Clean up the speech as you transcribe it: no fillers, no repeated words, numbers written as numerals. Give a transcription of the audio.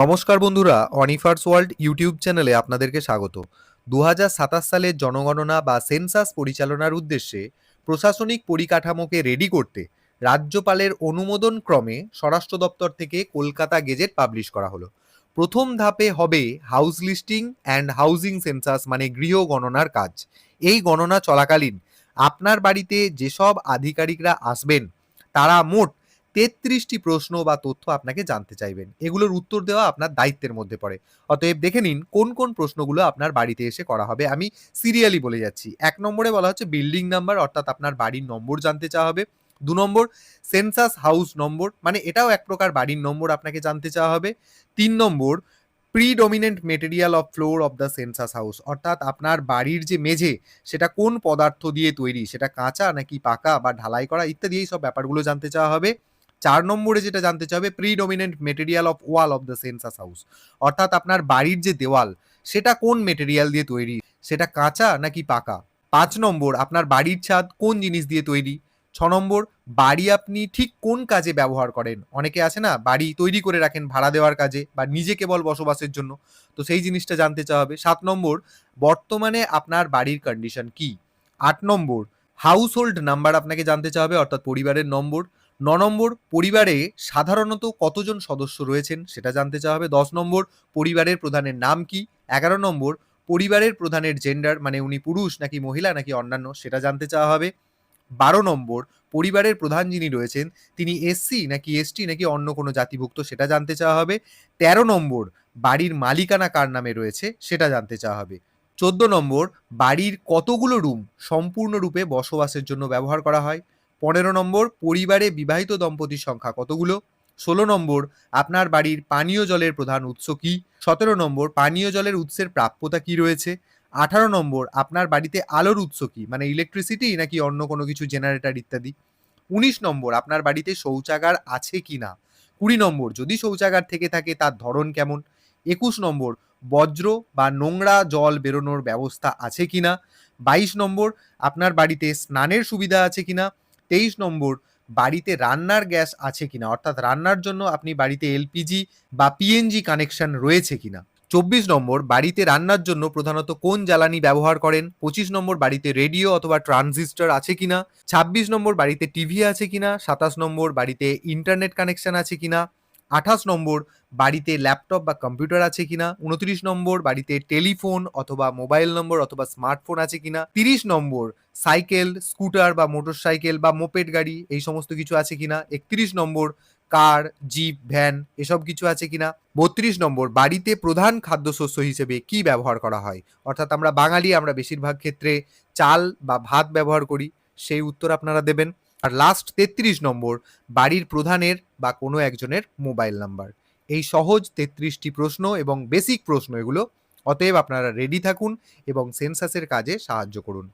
নমস্কার বন্ধুরা, অনিফার্স world YouTube চ্যানেলে আপনাদেরকে স্বাগত। ২০২৭ সালের জনগণনা বা সেন্সাস পরিচালনার উদ্দেশ্যে প্রশাসনিক পরিকাঠামোকে রেডি করতে রাজ্যপালের অনুমোদন ক্রমে স্বরাষ্ট্র দপ্তর থেকে কলকাতা গেজেট পাবলিশ করা হলো। প্রথম ধাপে হবে house listing and housing census, মানে গৃহ গণনার কাজ। এই গণনা চলাকালীন আপনার বাড়িতে যেসব আধিকারিকরা আসবেন তারা মোট ৩৩টি প্রশ্ন বা তথ্য আপনাকে জানতে চাইবেন। এগুলোর উত্তর দেওয়া আপনার দায়িত্বের মধ্যে পড়ে। অতএব দেখে নিন কোন কোন প্রশ্নগুলো আপনার বাড়িতে এসে করা হবে। আমি সিরিয়ালি বলে যাচ্ছি। ১ নম্বরে বলা হচ্ছে বিল্ডিং নাম্বার, অর্থাৎ আপনার বাড়ির নম্বর জানতে চাওয়া হবে। ২ নম্বর সেন্সাস হাউস নম্বর, মানে এটাও এক প্রকার বাড়ির নম্বর আপনাকে জানতে চাওয়া হবে। ৩ নম্বর predominant material of floor of the census house, অর্থাৎ আপনার বাড়ির যে মেঝে সেটা কোন পদার্থ দিয়ে তৈরি, সেটা কাঁচা নাকি পাকা বা ঢালাই করা ইত্যাদি এই সব ব্যাপারগুলো জানতে চাওয়া হবে। ৪ নম্বরে যেটা জানতে চাওয়া হবে predominant material of wall of the census house, অর্থাৎ আপনার বাড়ির যে দেওয়াল সেটা কোন মেটেরিয়াল দিয়ে তৈরি, সেটা কাঁচা নাকি পাকা। ৫ নম্বর আপনার বাড়ির ছাদ কোন জিনিস দিয়ে তৈরি। ৬ নম্বর বাড়ি আপনি ঠিক কোন কাজে ব্যবহার করেন। অনেকে আছে না বাড়ি তৈরি করে রাখেন ভাড়া দেওয়ার কাজে বা নিজে কেবল বসবাসের জন্য, তো সেই জিনিসটা জানতে চাওয়া হবে। ৭ নম্বর বর্তমানে আপনার বাড়ির কন্ডিশন কি। ৮ নম্বর হাউস হোল্ড নাম্বার আপনাকে জানতে চাওয়া হবে, অর্থাৎ পরিবারের নম্বর। ৯ নম্বর পরিবারে সাধারণত কতজন সদস্য রয়েছেন সেটা জানতে চাওয়া হবে। ১০ নম্বর পরিবারের প্রধানের নাম কি। ১১ নম্বর পরিবারের প্রধানের জেন্ডার, মানে উনি পুরুষ নাকি মহিলা নাকি অন্যান্য, সেটা জানতে চাওয়া হবে। ১২ নম্বর পরিবারের প্রধান যিনি রয়েছেন তিনি এসসি নাকি এসটি নাকি অন্য কোনো জাতিভুক্ত, সেটা জানতে চাওয়া হবে। ১৩ নম্বর বাড়ির মালিকানা কার নামে রয়েছে সেটা জানতে চাওয়া হবে। ১৪ নম্বর বাড়ির কতগুলো রুম সম্পূর্ণরূপে বসবাসের জন্য ব্যবহার করা হয়। ১৫ নম্বর পরিবারে বিবাহিত দম্পতির সংখ্যা কতগুলো। ১৬ নম্বর আপনার বাড়ির পানীয় জলের প্রধান উৎস কি। ১৭ নম্বর পানীয় জলের উৎসের প্রাপ্যতা কি রয়েছে। ১৮ নম্বর আপনার বাড়িতে আলোর উৎস কি, মানে ইলেকট্রিসিটি নাকি অন্য কোনো কিছু জেনারেটর ইত্যাদি। ১৯ নম্বর আপনার বাড়িতে শৌচাগার আছে কি না। ২০ নম্বর যদি শৌচাগার থেকে থাকে তার ধরন কেমন। ২১ নম্বর বজ্র বা নোংরা জল বেরোনোর ব্যবস্থা আছে কিনা। ২২ নম্বর আপনার বাড়িতে স্নানের সুবিধা আছে কিনা। ২৩ নম্বর বাড়িতে রান্নার গ্যাস আছে কিনা, অর্থাৎ রান্নার জন্য আপনি বাড়িতে এলপিজি বা পিএনজি কানেকশন রয়েছে কিনা। ২৪ নম্বর বাড়িতে রান্নার জন্য প্রধানত কোন জ্বালানি ব্যবহার করেন। ২৫ নম্বর বাড়িতে রেডিও অথবা ট্রানজিস্টর আছে কিনা। ২৬ নম্বর বাড়িতে টিভি আছে কিনা। ২৭ নম্বর বাড়িতে ইন্টারনেট কানেকশন আছে কিনা। ২৮ নম্বর বাড়িতে ল্যাপটপ বা কম্পিউটার আছে কিনা। ২৯ নম্বর বাড়িতে টেলিফোন অথবা মোবাইল নম্বর অথবা স্মার্টফোন আছে কিনা। ৩০ নম্বর সাইকেল, স্কুটার বা মোটরসাইকেল বা মোপেড গাড়ি এই সমস্ত কিছু আছে কিনা। ৩১ নম্বর কার, জিপ, ভ্যান এসব কিছু আছে কিনা। ৩২ নম্বর বাড়িতে প্রধান খাদ্যশস্য হিসেবে কি ব্যবহার করা হয়, অর্থাৎ আমরা বাঙালি, আমরা বেশিরভাগ ক্ষেত্রে চাল বা ভাত ব্যবহার করি, সেই উত্তর আপনারা দেবেন। আর লাস্ট ৩৩ নম্বর বাড়ির প্রধানের বা কোনো একজনের মোবাইল নাম্বার। এই সহজ ৩৩টি প্রশ্ন এবং বেসিক প্রশ্ন এগুলো। অতএব আপনারা রেডি থাকুন এবং সেন্সাসের কাজে সাহায্য করুন।